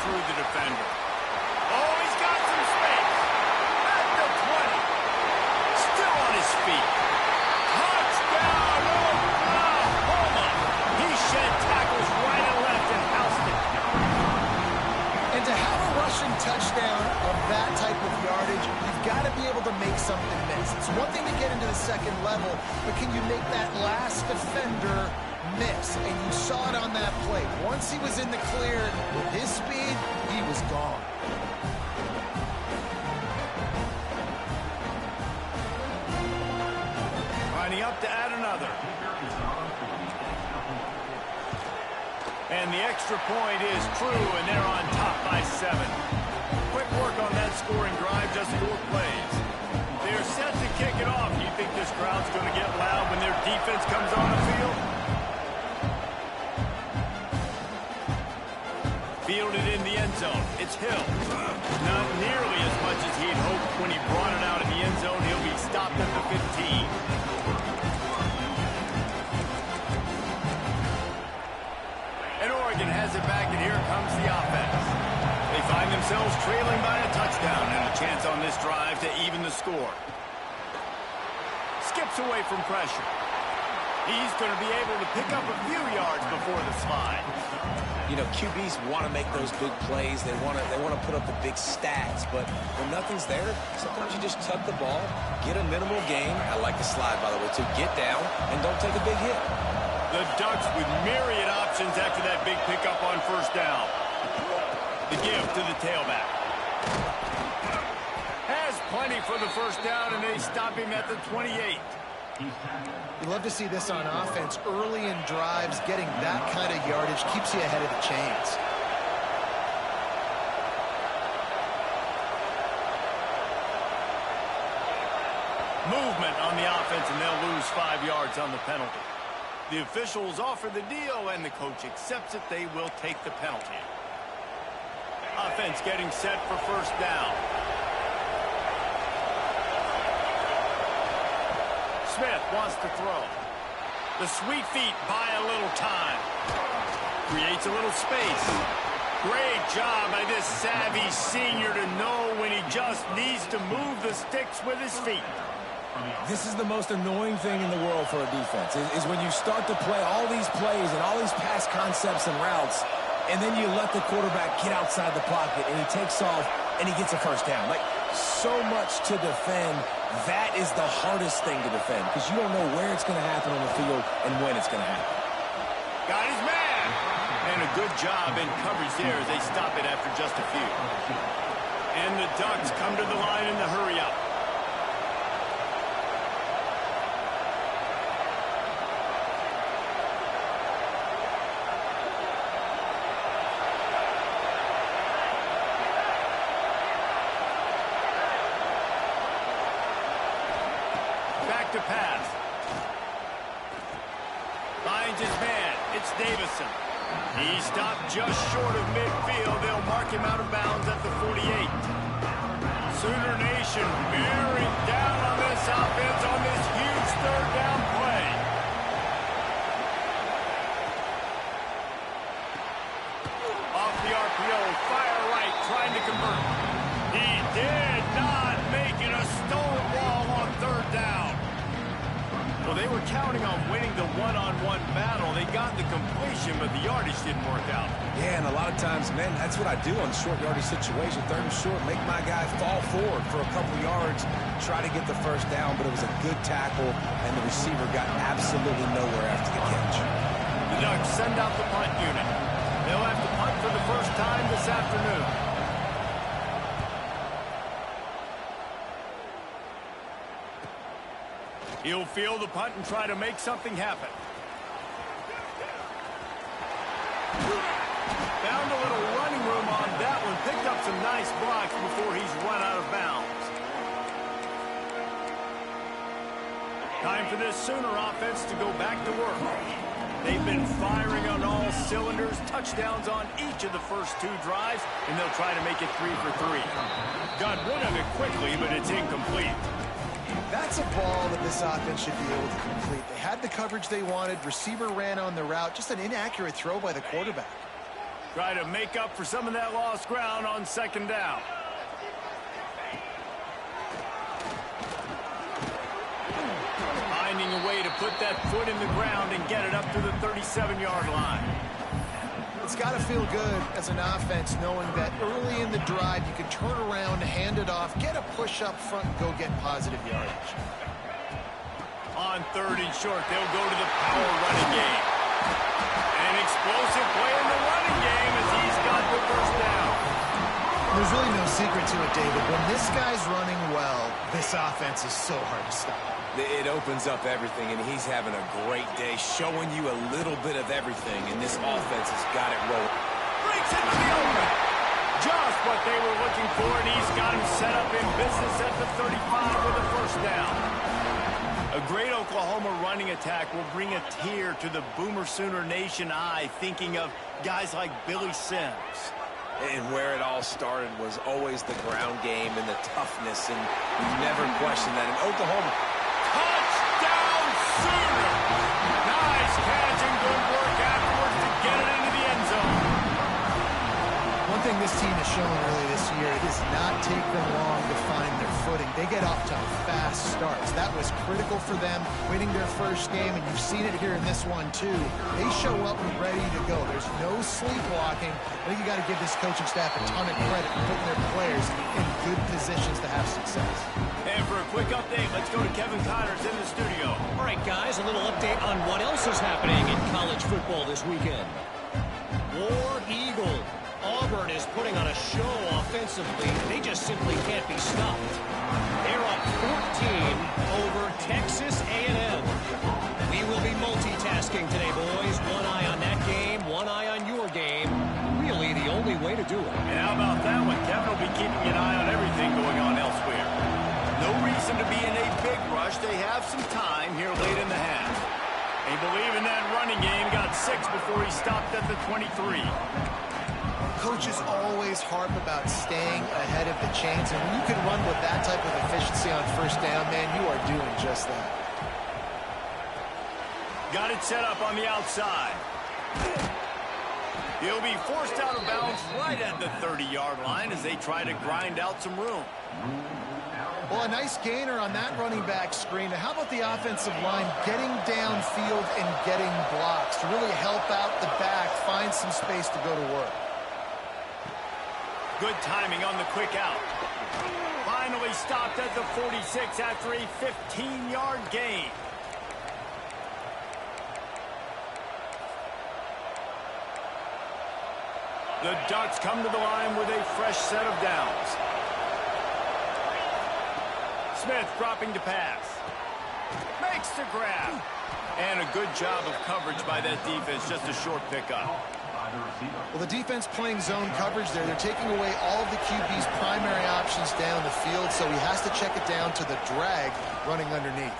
through the defender. Oh, he's got some space. At the 20. Still on his feet. Touchdown, Oklahoma. He shed tackles right and left and housed it. And to have a rushing touchdown of that type of yardage, you've got to be able to make something miss. It's one thing to get into the second level, but can you make that last defender miss? And you saw it on that play. Once he was in the clear with his speed, he was gone. Lining up to add another. And the extra point is true, and they're on top by 7. Quick work on that scoring drive, just 4 plays. They're set to kick it off. You think this crowd's going to get loud when their defense comes on the field? Fielded in the end zone. It's Hill. Not nearly as much as he'd hoped when he brought it out in the end zone. He'll be stopped at the 15. And Oregon has it back, and here comes the offense. They find themselves trailing by a touchdown and a chance on this drive to even the score. Skips away from pressure. He's going to be able to pick up a few yards before the slide. You know, QBs want to make those big plays. They want to put up the big stats. But when nothing's there, sometimes you just tuck the ball, get a minimal gain. I like the slide, by the way, too. Get down and don't take a big hit. The Ducks with myriad options after that big pickup on first down. The give to the tailback. Has plenty for the first down, and they stop him at the 28. You love to see this on offense. Early in drives, getting that kind of yardage keeps you ahead of the chains. Movement on the offense, and they'll lose 5 yards on the penalty. The officials offer the deal, and the coach accepts it. They will take the penalty. Offense getting set for first down. Smith wants to throw. The sweet feet buy a little time. Creates a little space. Great job by this savvy senior to know when he just needs to move the sticks with his feet. This is the most annoying thing in the world for a defense, is when you start to play all these plays and all these pass concepts and routes, and then you let the quarterback get outside the pocket, and he takes off, and he gets a first down. Like, so much to defend. That is the hardest thing to defend, because you don't know where it's going to happen on the field and when it's going to happen. Got his man! And a good job in coverage there as they stop it after just a few. And the Ducks come to the line in the hurry up. To pass. Finds his man. It's Davison. He stopped just short of midfield. They'll mark him out of bounds at the 48. Sooner Nation bearing down on this offense on this huge third down play. Off the RPO, fire right, trying to convert. He did not make it a stonewall on third down. Well, they were counting on winning the one-on-one battle. They got the completion, but the yardage didn't work out. Yeah, and a lot of times, man, that's what I do on short yardage situation. Third and short, make my guy fall forward for a couple yards, try to get the first down, but it was a good tackle, and the receiver got absolutely nowhere after the catch. The Ducks send out the punt unit. They'll have to punt for the first time this afternoon. He'll field the punt and try to make something happen. Found a little running room on that one. Picked up some nice blocks before he's run out of bounds. Time for this Sooner offense to go back to work. They've been firing on all cylinders. Touchdowns on each of the first 2 drives, and they'll try to make it 3 for 3. Got rid of it quickly, but it's incomplete. That's a ball that this offense should be able to complete. They had the coverage they wanted. Receiver ran on the route. Just an inaccurate throw by the quarterback. Try to make up for some of that lost ground on second down. Finding a way to put that foot in the ground and get it up to the 37-yard line. It's got to feel good as an offense knowing that early in the drive you can turn around, hand it off, get a push up front, and go get positive yardage. On third and short, they'll go to the power running game. An explosive play in the running game as he's got the first down. There's really no secret to it, David. When this guy's running well, this offense is so hard to stop. It opens up everything, and he's having a great day, showing you a little bit of everything, and this offense has got it rolling. Breaks into the open. Just what they were looking for, and he's got him set up in business at the 35 with a first down. A great Oklahoma running attack will bring a tear to the Boomer Sooner Nation eye, thinking of guys like Billy Sims. And where it all started was always the ground game and the toughness, and you never question that. In Oklahoma, touchdown Sooner! Nice catch and good work afterwards to get it into the end zone. One thing this team has shown early this year, it does not take them long to find their footing. They get off to fast starts. That was critical for them, winning their first game, and you've seen it here in this one too. They show up ready to go. There's no sleepwalking. I think you got to give this coaching staff a ton of credit for putting their players in good positions to have success. And for a quick update, let's go to Kevin Connors in the studio. All right, guys, a little update on what else is happening in college football this weekend. War Eagle. Auburn is putting on a show offensively. They just simply can't be stopped. They're up 14 over Texas A&M. We will be multitasking today, boys. One eye on that game, one eye on your game. Really the only way to do it. And how about that one? Kevin will be keeping an eye on everything going on elsewhere. No reason to be in a big rush. They have some time here late in the half. They believe in that running game. Got 6 before he stopped at the 23. Coaches always harp about staying ahead of the chains, and when you can run with that type of efficiency on first down, man, you are doing just that. Got it set up on the outside. He'll be forced out of bounds right at the 30-yard line as they try to grind out some room. Well, a nice gainer on that running back screen. How about the offensive line getting downfield and getting blocks to really help out the back, find some space to go to work? Good timing on the quick out. Finally stopped at the 46 after a 15-yard gain. The Ducks come to the line with a fresh set of downs. Smith dropping to pass. Makes the grab. And a good job of coverage by that defense, just a short pickup. Well, the defense playing zone coverage there. They're taking away all of the QB's primary options down the field, so he has to check it down to the drag running underneath.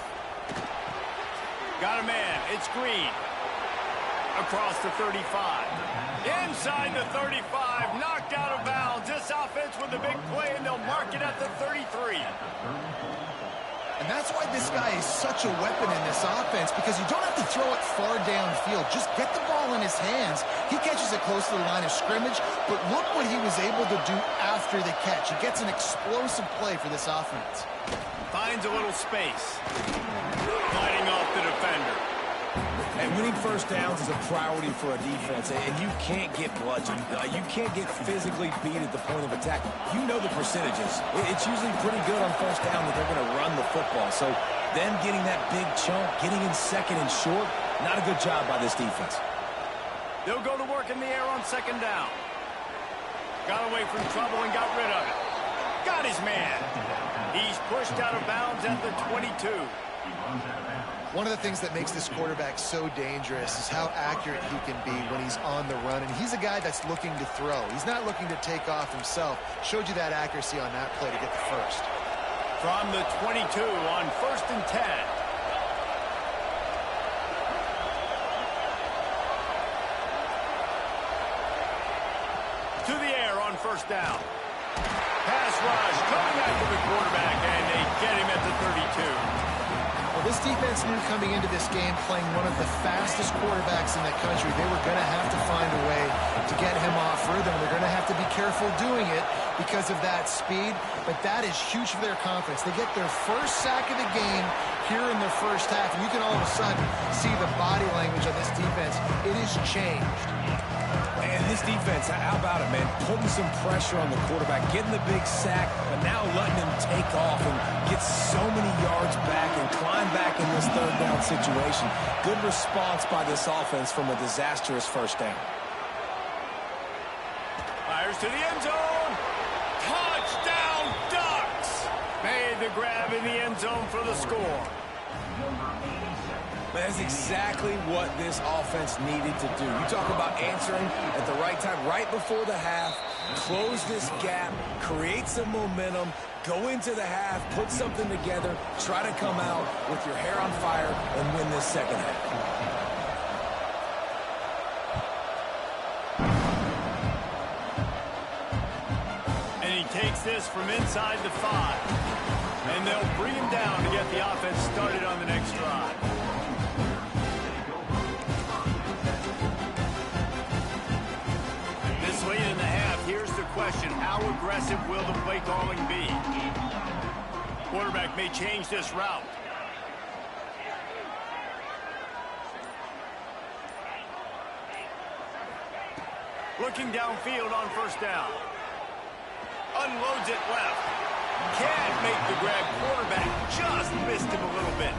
Got a man. It's Green. Across the 35. Inside the 35. Knocked out of bounds. This offense with a big play, and they'll mark it at the 33. And that's why this guy is such a weapon in this offense, because you don't have to throw it far downfield. Just get the ball in his hands. He catches it close to the line of scrimmage, but look what he was able to do after the catch. He gets an explosive play for this offense. Finds a little space. Fighting off the defender. And winning first downs is a priority for a defense, and you can't get bludgeoned. You can't get physically beat at the point of attack. You know the percentages. It's usually pretty good on first down that they're going to run the football. So them getting that big chunk, getting in second and short, not a good job by this defense. They'll go to work in the air on second down. Got away from trouble and got rid of it. Got his man. He's pushed out of bounds at the 22. One of the things that makes this quarterback so dangerous is how accurate he can be when he's on the run. And he's a guy that's looking to throw. He's not looking to take off himself. Showed you that accuracy on that play to get the first. From the 22 on 1st and 10. To the air on first down. Pass rush coming after the quarterback, and they get him at the 32. Well, this defense knew coming into this game, playing one of the fastest quarterbacks in the country, they were going to have to find a way to get him off careful doing it because of that speed, but that is huge for their confidence. They get their first sack of the game here in the first half, and you can all of a sudden see the body language of this defense. It has changed. And this defense, how about it, man? Putting some pressure on the quarterback, getting the big sack, but now letting him take off and get so many yards back and climb back in this third down situation. Good response by this offense from a disastrous first down. Fires to the end zone. Touchdown, Ducks! Made the grab in the end zone for the score. That's exactly what this offense needed to do. You talk about answering at the right time, right before the half, close this gap, create some momentum, go into the half, put something together, try to come out with your hair on fire and win this second half. And he takes this from inside the 5. And they'll bring him down to get the offense started on the next drive. Late in the half, here's the question: how aggressive will the play calling be? Quarterback may change this route. Looking downfield on first down. Unloads it left. Can't make the grab. Quarterback just missed him a little bit.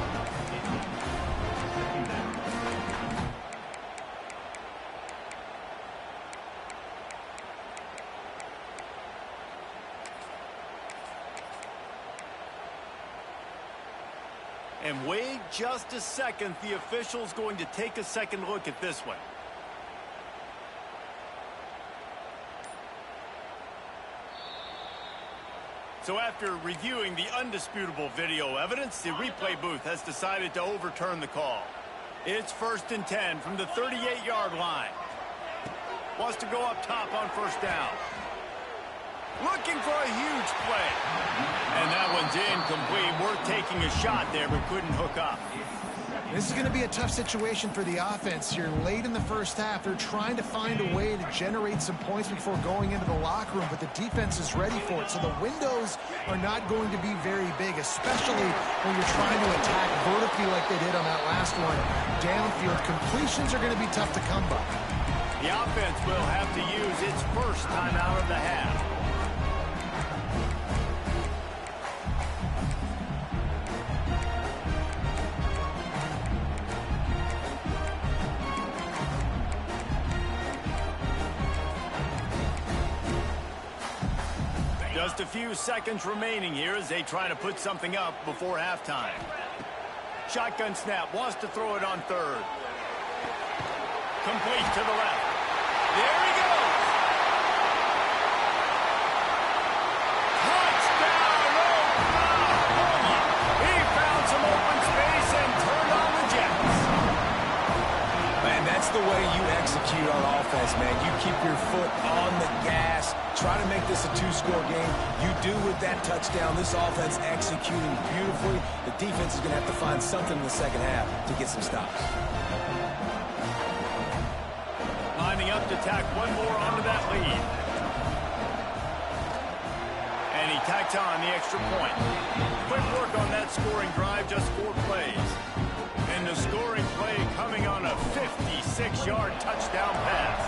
And wait just a second. The official's going to take a second look at this one. So after reviewing the undisputable video evidence, the replay booth has decided to overturn the call. It's 1st and 10 from the 38-yard line. Wants to go up top on first down. Looking for a huge play. And that one's incomplete. We're taking a shot there, but couldn't hook up. This is going to be a tough situation for the offense here. Late in the first half, they're trying to find a way to generate some points before going into the locker room, but the defense is ready for it. So the windows are not going to be very big, especially when you're trying to attack vertically like they did on that last one. Downfield completions are going to be tough to come by. The offense will have to use its first time out of the half. Just a few seconds remaining here as they try to put something up before halftime. Shotgun snap, wants to throw it on third. Complete to the left. There he goes. Touchdown, Oklahoma. He found some open space and turned on the Jets. Man, that's the way you execute on offense, man. You keep your foot on the gas. Try to make this a two-score game. You do with that touchdown. This offense executing beautifully. The defense is going to have to find something in the second half to get some stops. Lining up to tack one more onto that lead. And he tacks on the extra point. Quick work on that scoring drive, just 4 plays. And the scoring play coming on a 56-yard touchdown pass.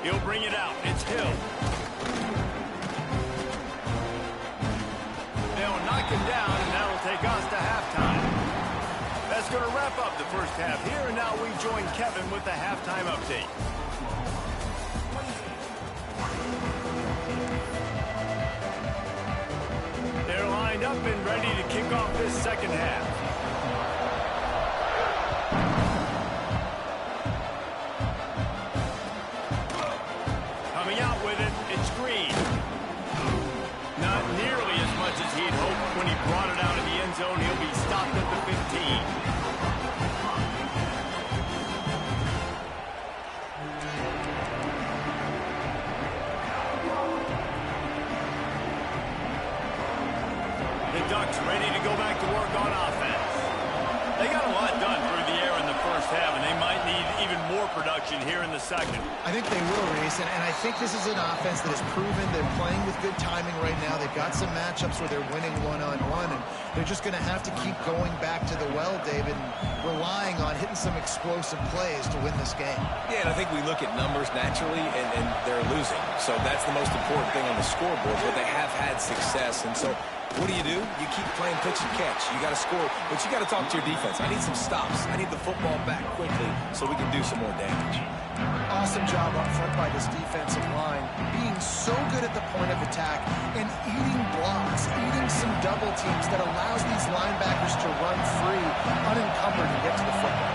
He'll bring it out. It's Hill. They'll knock him down, and that'll take us to halftime. That's going to wrap up the first half here, and now we join Kevin with the halftime update. They're lined up and ready to kick off this second half. Coming out with it, it's Green. Not nearly as much as he'd hoped when he brought it out of the end zone. He'll be stopped at the 15. Ducks ready to go back to work on offense. They got a lot done through the air in the first half, and they might need even direction here in the second. I think they will, Reese, and I think this is an offense that has proven they're playing with good timing right now. They've got some matchups where they're winning one-on-one, and they're just going to have to keep going back to the well, David, and relying on hitting some explosive plays to win this game. Yeah, and I think we look at numbers naturally, and they're losing. So that's the most important thing on the scoreboard, but they have had success. And so what do? You keep playing pitch and catch. You got to score, but you got to talk to your defense. I need some stops. I need the football back quickly so we can do some more damage. Awesome job up front by this defensive line, being so good at the point of attack and eating blocks, eating some double teams that allows these linebackers to run free, unencumbered, and get to the football.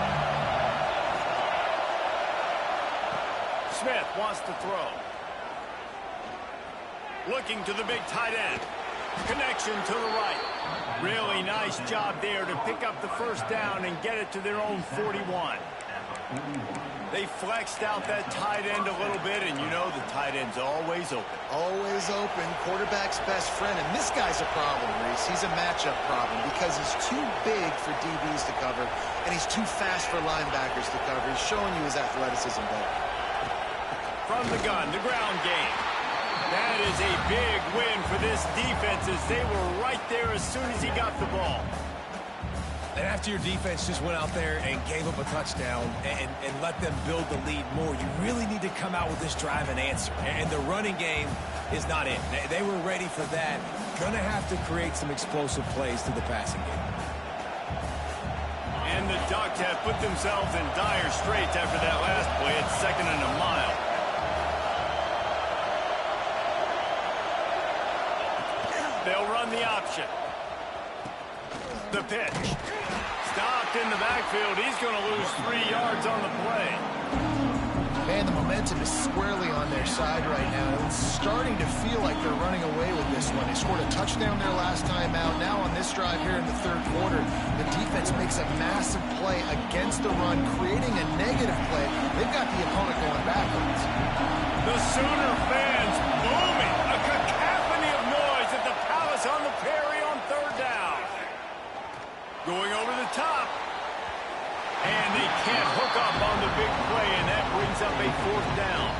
Smith wants to throw. Looking to the big tight end. Connection to the right. Really nice job there to pick up the first down and get it to their own 41. They flexed out that tight end a little bit, and you know the tight end's always open. Always open, quarterback's best friend, and this guy's a problem, Reese. He's a matchup problem because he's too big for DBs to cover, and he's too fast for linebackers to cover. He's showing you his athleticism better. From the gun, the ground game. That is a big win for this defense as they were right there as soon as he got the ball. And after your defense just went out there and gave up a touchdown and let them build the lead more, you really need to come out with this drive and answer. And the running game is not in. They were ready for that. Going to have to create some explosive plays through the passing game. And the Ducks have put themselves in dire straits after that last play. It's 2nd and a mile. They'll run the option. The pitch. Stopped in the backfield. He's going to lose 3 yards on the play. Man, the momentum is squarely on their side right now. It's starting to feel like they're running away with this one. They scored a touchdown their last time out. Now on this drive here in the 3rd quarter, the defense makes a massive play against the run, creating a negative play. They've got the opponent going backwards. The Sooner fans booming. A cacophony of noise at the Palace on the Prairie on 3rd down. Going over the top. And they can't hook up on the big play, and that brings up a 4th down.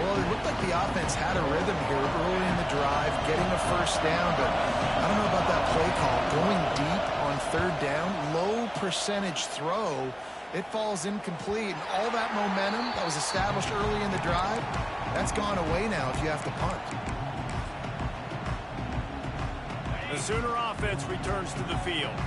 Well, it looked like the offense had a rhythm here early in the drive, getting a 1st down, but I don't know about that play call. Going deep on 3rd down, low percentage throw, it falls incomplete. And all that momentum that was established early in the drive, that's gone away now if you have to punt. The Sooner offense returns to the field.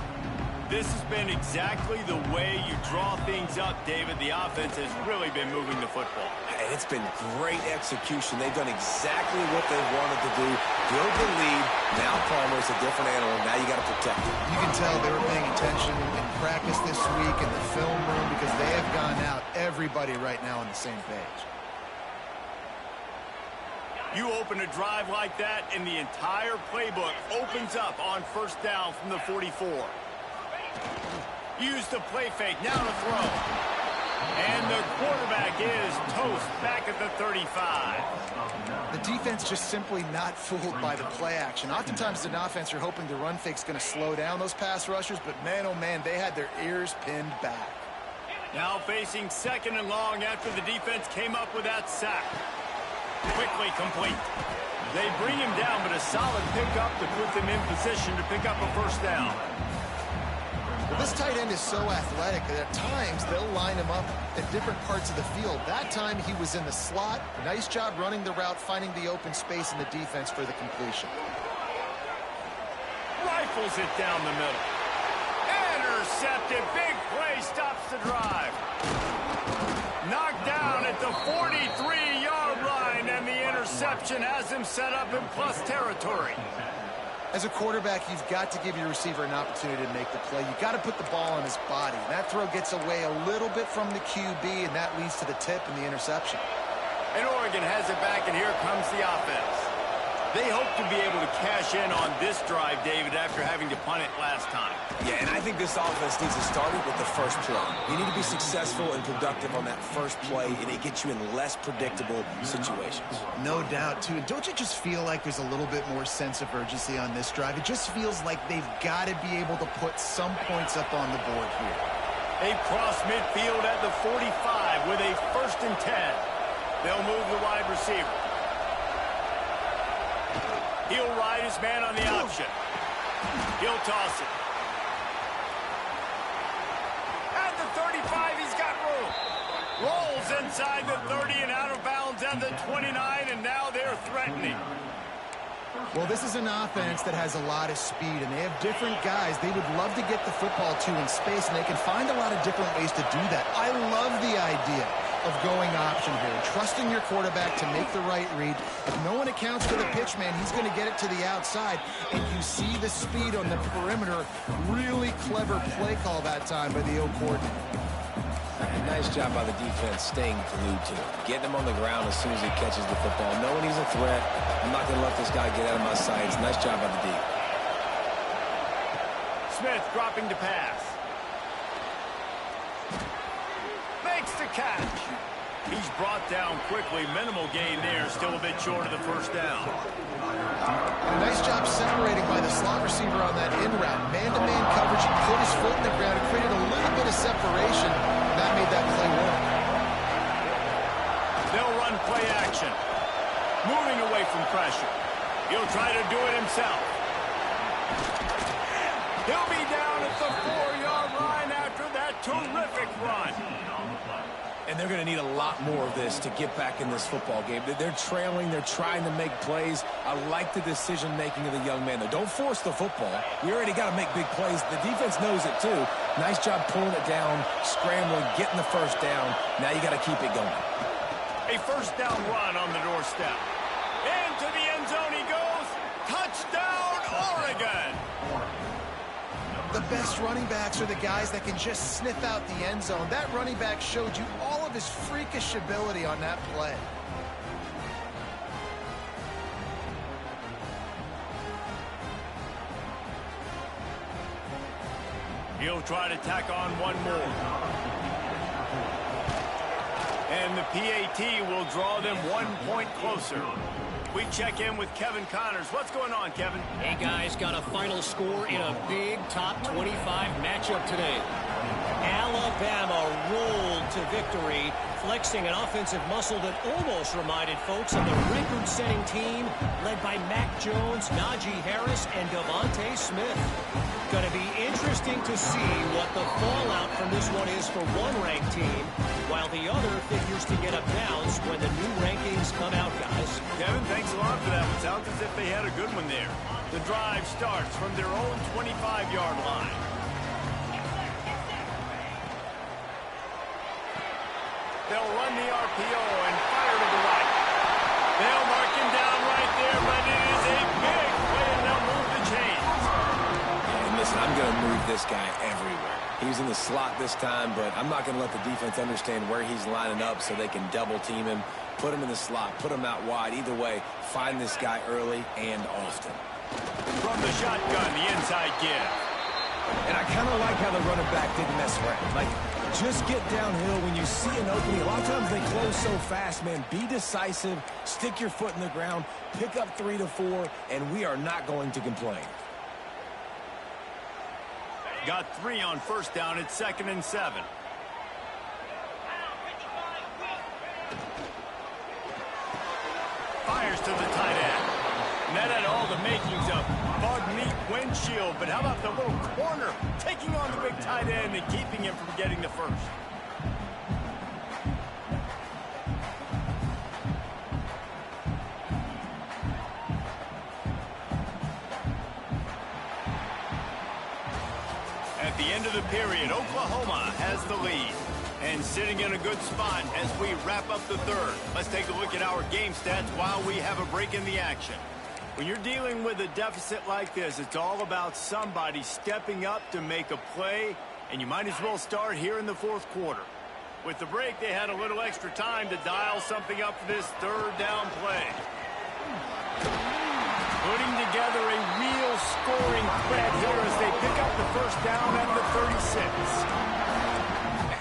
This has been exactly the way you draw things up, David. The offense has really been moving the football. And it's been great execution. They've done exactly what they wanted to do. Build the lead. Now Palmer's a different animal. Now you got to protect him. You can tell they were paying attention in practice this week in the film room because they have gone out, everybody right now on the same page. You open a drive like that, and the entire playbook opens up on 1st down from the 44. Use the play fake, now to throw. And the quarterback is toast back at the 35. The defense just simply not fooled by the play action. Oftentimes an offense, you're hoping the run fake's going to slow down those pass rushers, but man, oh man, they had their ears pinned back. Now facing 2nd and long after the defense came up with that sack. Quickly complete. They bring him down, but a solid pickup to put them in position to pick up a 1st down. Well, this tight end is so athletic that at times they'll line him up at different parts of the field. That time he was in the slot. Nice job running the route, finding the open space in the defense for the completion. Rifles it down the middle. Intercepted. Big play stops the drive. Knocked down at the 43-yard line, and the interception has him set up in plus territory. As a quarterback, you've got to give your receiver an opportunity to make the play. You've got to put the ball on his body. That throw gets away a little bit from the QB, and that leads to the tip and the interception. And Oregon has it back, and here comes the offense. They hope to be able to cash in on this drive, David, after having to punt it last time. Yeah, and I think this offense needs to start it with the first play. You need to be successful and productive on that first play, and it gets you in less predictable situations. No doubt, too. And don't you just feel like there's a little bit more sense of urgency on this drive? It just feels like they've got to be able to put some points up on the board here. They cross midfield at the 45 with a 1st and 10. They'll move the wide receiver. He'll ride his man on the option. He'll toss it. At the 35, he's got room. Rolls inside the 30 and out of bounds at the 29, and now they're threatening. Well, this is an offense that has a lot of speed, and they have different guys they would love to get the football to in space, and they can find a lot of different ways to do that. I love the idea of going option here, trusting your quarterback to make the right read. If no one accounts for the pitch, man, he's going to get it to the outside, and you see the speed on the perimeter. Really clever play call that time by the O coordinator. Nice job by the defense staying glued to him. Getting him on the ground as soon as he catches the football. Knowing he's a threat. I'm not going to let this guy get out of my sights. Nice job by the D. Smith dropping to pass. Makes the catch. He's brought down quickly. Minimal gain there. Still a bit short of the 1st down. A nice job separating by the slot receiver on that in route. Man-to-man coverage. He put his foot in the ground and created a little bit of separation. That made that play work. They'll run play action. Moving away from pressure. He'll try to do it himself. He'll be down at the 4-yard line after that terrific run. And they're going to need a lot more of this to get back in this football game. They're trailing. They're trying to make plays. I like the decision-making of the young man, though. Don't force the football. We already got to make big plays. The defense knows it, too. Nice job pulling it down, scrambling, getting the 1st down. Now you got to keep it going. A 1st down run on the doorstep. Into the end zone he goes. Touchdown, Oregon. The best running backs are the guys that can just sniff out the end zone. That running back showed you all of his freakish ability on that play. He'll try to tack on one more. And the PAT will draw them 1 point closer. We check in with Kevin Connors. What's going on, Kevin? Hey, guys, got a final score in a big top 25 matchup today. Alabama rolled to victory, flexing an offensive muscle that almost reminded folks of the record-setting team led by Mac Jones, Najee Harris, and Devontae Smith. Going to be interesting to see what the fallout from this one is for one ranked team, while the other figures to get a bounce when the new rankings come out, guys. Kevin, thanks a lot for that. It sounds as if they had a good one there. The drive starts from their own 25-yard line. They'll run the RPO and fire to the right. They'll mark him down right there, but it is a big play, and they'll move the chains. And listen, I'm going to move this guy everywhere. He's in the slot this time, but I'm not going to let the defense understand where he's lining up so they can double-team him, put him in the slot, put him out wide. Either way, find this guy early and often. From the shotgun, the inside give. And I kind of like how the running back didn't mess around. Like, just get downhill when you see an opening. A lot of times they close so fast, man. Be decisive, stick your foot in the ground, pick up 3 to 4, and we are not going to complain. Got 3 on 1st down. It's 2nd and 7. Fires to the tight end. And that had all the makings of bug-meat windshield. But how about the little corner taking on the big tight end and keeping him from getting the 1st? At the end of the period, Oklahoma has the lead. And sitting in a good spot as we wrap up the 3rd. Let's take a look at our game stats while we have a break in the action. When you're dealing with a deficit like this, it's all about somebody stepping up to make a play, and you might as well start here in the 4th quarter. With the break, they had a little extra time to dial something up for this 3rd down play. Putting together a real scoring threat here as they pick up the 1st down at the 36.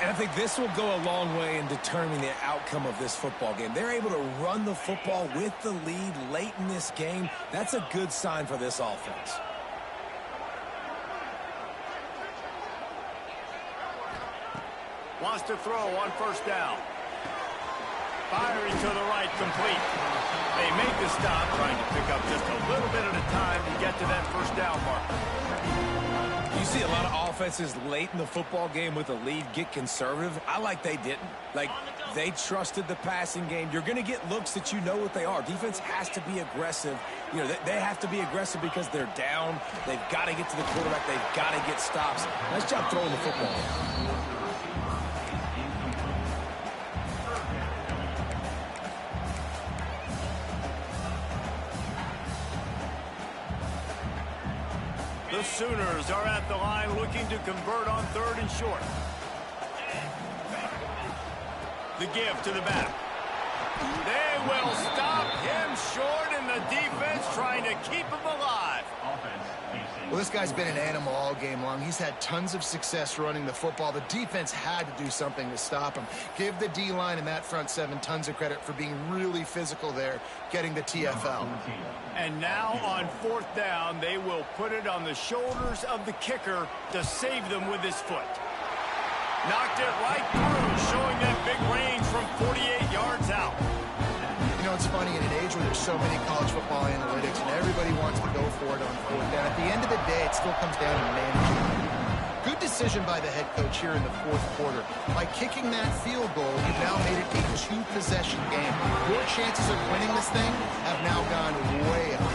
And I think this will go a long way in determining the outcome of this football game. They're able to run the football with the lead late in this game. That's a good sign for this offense. Wants to throw on first down. Firing to the right, complete. They make the stop, trying to pick up just a little bit at a time to get to that first down marker. You see a lot of offenses late in the football game with a lead get conservative. I like they didn't. Like, they trusted the passing game. You're going to get looks that you know what they are. Defense has to be aggressive. You know, they have to be aggressive because they're down. They've got to get to the quarterback. They've got to get stops. Nice job throwing the football. The Sooners are at the line looking to convert on 3rd and short. The give to the back. They will stop him short, and the defense trying to keep him alive. Well, this guy's been an animal all game long. He's had tons of success running the football. The defense had to do something to stop him. Give the D-line and that front seven tons of credit for being really physical there, getting the TFL. And now on 4th down, they will put it on the shoulders of the kicker to save them with his foot. Knocked it right through, showing that big range from 48 yards out. You know, it's funny, in an age where there's so many college football analytics and everybody wants to go for it on 4th down, at the end of the day, it still comes down to management. Good decision by the head coach here in the 4th quarter. By kicking that field goal, you've now made it a 2-possession game. Your chances of winning this thing have now gone way up.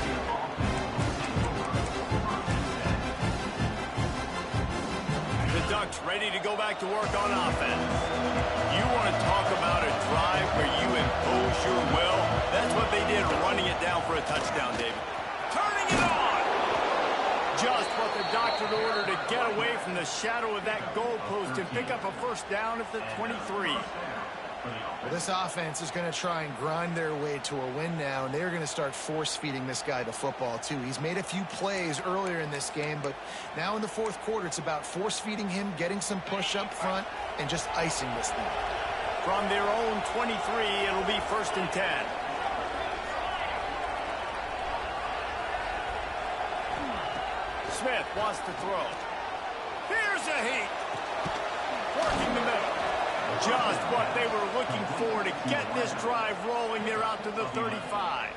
The Ducks ready to go back to work on offense. You want to talk about a drive where you impose your will? That's what they did, running it down for a touchdown, David. Turning it on! Just what the doctor ordered to get away from the shadow of that goalpost and pick up a first down at the 23. Well, this offense is going to try and grind their way to a win now, and they're going to start force-feeding this guy the football, too. He's made a few plays earlier in this game, but now in the 4th quarter, it's about force-feeding him, getting some push up front, and just icing this thing. From their own 23, it'll be 1st and 10. Smith wants to throw. Here's a heat. Working the middle. Just what they were looking for to get this drive rolling. They're out to the 35.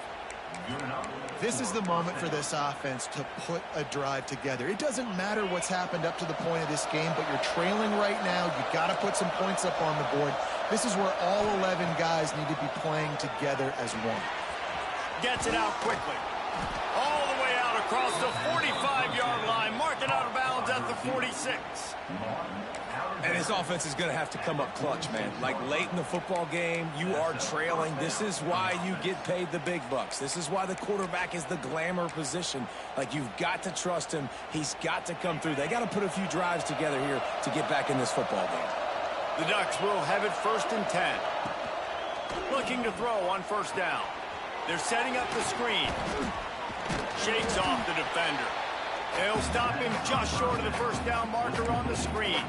This is the moment for this offense to put a drive together. It doesn't matter what's happened up to the point of this game, but you're trailing right now. You've got to put some points up on the board. This is where all 11 guys need to be playing together as one. Gets it out quickly. All the way out across the 45-yard line. Marking out of bounds at the 46. And this offense is going to have to come up clutch, man. Like, late in the football game, you are trailing. This is why you get paid the big bucks. This is why the quarterback is the glamour position. Like, you've got to trust him. He's got to come through. They got to put a few drives together here to get back in this football game. The Ducks will have it 1st and 10. Looking to throw on 1st down. They're setting up the screen. Shakes off the defender. They'll stop him just short of the first down marker on the screen.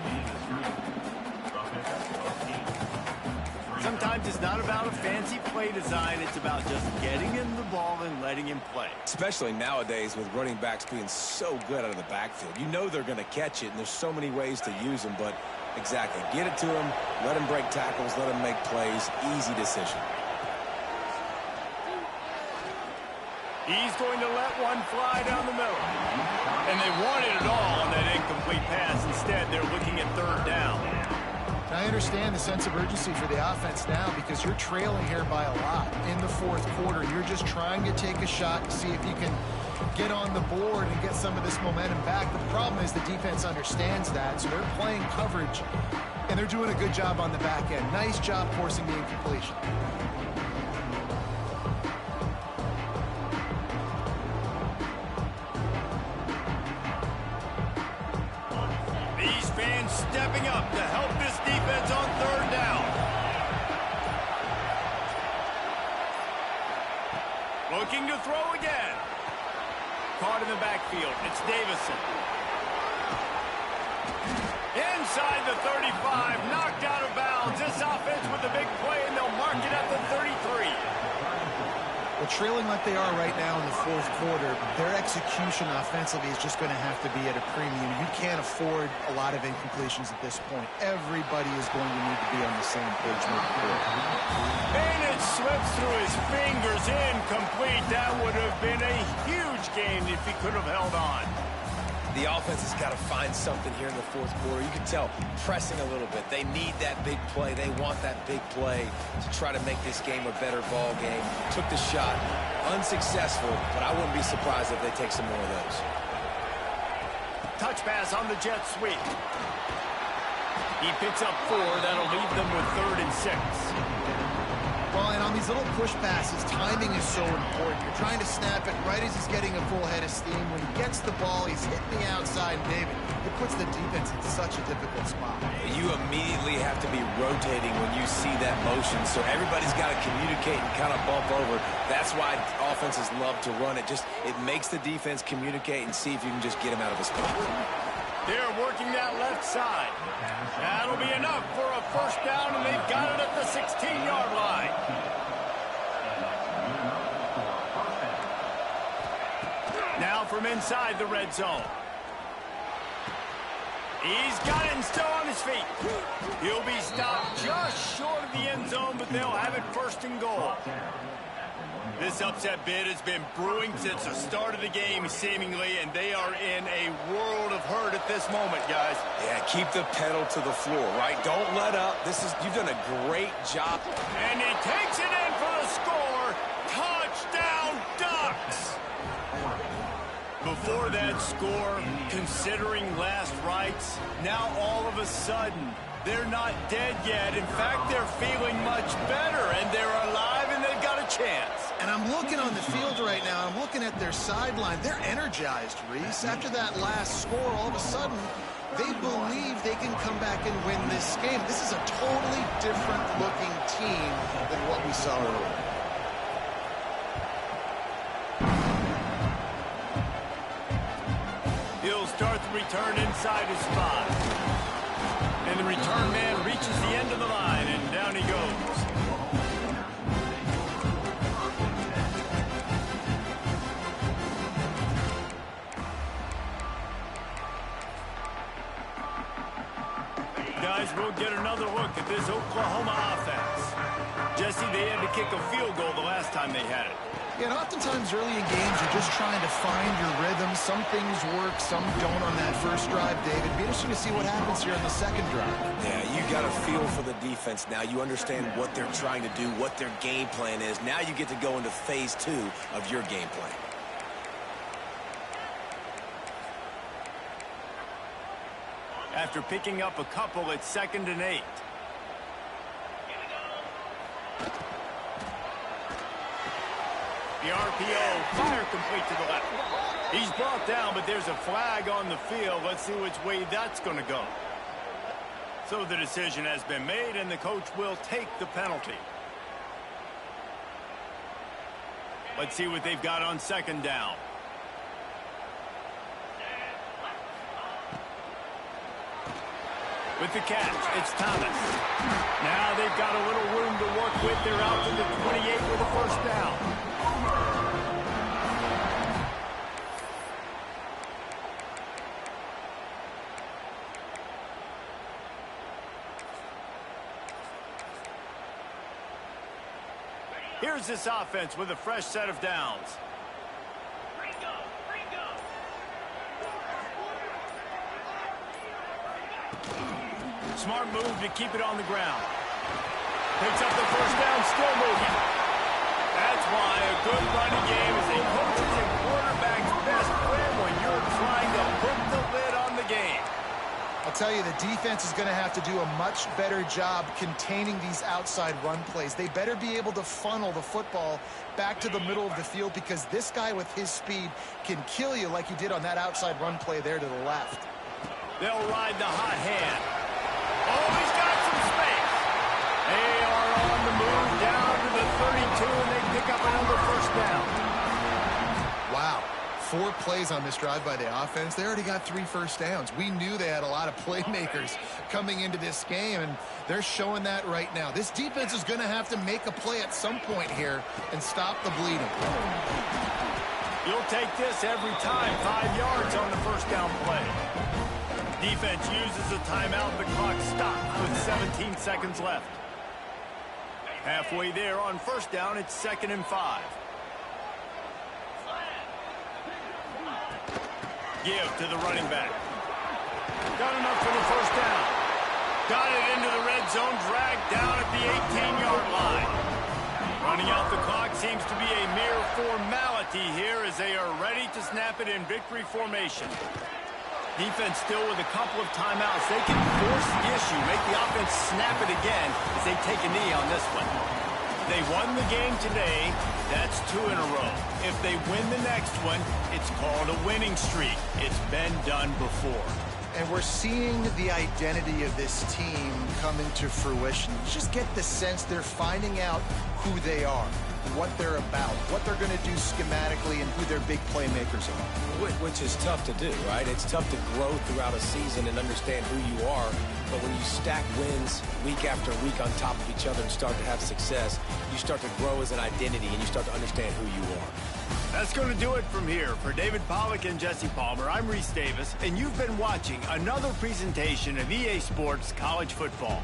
Sometimes it's not about a fancy play design. It's about just getting him the ball and letting him play. Especially nowadays with running backs being so good out of the backfield. You know they're going to catch it, and there's so many ways to use them. But exactly, get it to him, let him break tackles, let him make plays. Easy decision. He's going to let one fly down the middle. And they wanted it all on that incomplete pass. Instead, they're looking at 3rd down. I understand the sense of urgency for the offense now because you're trailing here by a lot in the 4th quarter. You're just trying to take a shot to see if you can get on the board and get some of this momentum back. But the problem is the defense understands that, so they're playing coverage, and they're doing a good job on the back end. Nice job forcing the incompletion. Stepping up to help this defense on 3rd down. Looking to throw again. Caught in the backfield. It's Davison. Inside the 35. Knocked out of bounds. This offense with the big play, and they'll mark it at the 33. Well, trailing like they are right now in the fourth quarter, their execution offensively is just going to have to be at a premium. You can't afford a lot of incompletions at this point. Everybody is going to need to be on the same page moving forward. And it slips through his fingers, incomplete. That would have been a huge gain if he could have held on. The offense has got to find something here in the fourth quarter. You can tell pressing a little bit. They need that big play. They want that big play to try to make this game a better ball game. Took the shot, unsuccessful, but I wouldn't be surprised if they take some more of those. Touch pass on the jet sweep. He picks up 4. That'll leave them with 3rd and 6. Well, and on these little push passes, timing is so important. You're trying to snap it right as he's getting a full head of steam. When he gets the ball, he's hitting the outside, David. It puts the defense in such a difficult spot. You immediately have to be rotating when you see that motion, so everybody's got to communicate and kind of bump over. That's why offenses love to run it. It makes the defense communicate and see if you can just get him out of his spot. They're working that left side. That'll be enough for a first down, and they've got it at the 16-yard line. Now from inside the red zone. He's got it and still on his feet. He'll be stopped just short of the end zone, but they'll have it 1st and goal. This upset bid has been brewing since the start of the game, seemingly, and they are in a world of hurt at this moment, guys. Yeah, keep the pedal to the floor, right? Don't let up. You've done a great job. And he takes it in for the score. Touchdown, Ducks! Before that score, considering last rites, now all of a sudden, they're not dead yet. In fact, they're feeling much better, and they're alive, and they've got a chance. And I'm looking on the field right now. I'm looking at their sideline. They're energized, Reese. After that last score, all of a sudden, they believe they can come back and win this game. This is a totally different-looking team than what we saw earlier. He'll start the return inside his spot. And the return man reaches the end of the line, and down he goes. Guys, we'll get another look at this Oklahoma offense. Jesse, they had to kick a field goal the last time they had it. Yeah, and oftentimes early in games, you're just trying to find your rhythm. Some things work, some don't on that first drive, David. It'd be interesting to see what happens here on the second drive. Yeah, you got a feel for the defense now. You understand what they're trying to do, what their game plan is. Now you get to go into phase 2 of your game plan. After picking up a couple, it's 2nd and 8. The RPO, fire complete to the left. He's brought down, but there's a flag on the field. Let's see which way that's going to go. So the decision has been made, and the coach will take the penalty. Let's see what they've got on 2nd down. With the catch, it's Thomas. Now they've got a little room to work with. They're out to the 28 with a first down. Here's this offense with a fresh set of downs. Smart move to keep it on the ground. Picks up the first down, still moving. That's why a good running game is a coach's and quarterback's best friend when you're trying to put the lid on the game. I'll tell you, the defense is going to have to do a much better job containing these outside run plays. They better be able to funnel the football back to the middle of the field, because this guy with his speed can kill you like he did on that outside run play there to the left. They'll ride the hot hand. Oh, he's got some space. They are on the move down to the 32, and they pick up another first down. Wow. 4 plays on this drive by the offense. They already got 3 first downs. We knew they had a lot of playmakers coming into this game, and they're showing that right now. This defense is going to have to make a play at some point here and stop the bleeding. You'll take this every time. 5 yards on the first down play. Defense uses a timeout. The clock stops with 17 seconds left. Halfway there on first down, it's 2nd and 5. Give to the running back. Got enough for the first down. Got it into the red zone, dragged down at the 18-yard line. Running out the clock seems to be a mere formality here as they are ready to snap it in victory formation. Defense still with a couple of timeouts. They can force the issue, make the offense snap it again as they take a knee on this one. They won the game today. That's 2 in a row. If they win the next one, it's called a winning streak. It's been done before. And we're seeing the identity of this team come into fruition. You just get the sense they're finding out who they are, what they're about, what they're going to do schematically, and who their big playmakers are. Which is tough to do, right? It's tough to grow throughout a season and understand who you are. But when you stack wins week after week on top of each other and start to have success, you start to grow as an identity and you start to understand who you are. That's going to do it from here. For David Pollack and Jesse Palmer, I'm Reese Davis, and you've been watching another presentation of EA Sports College Football.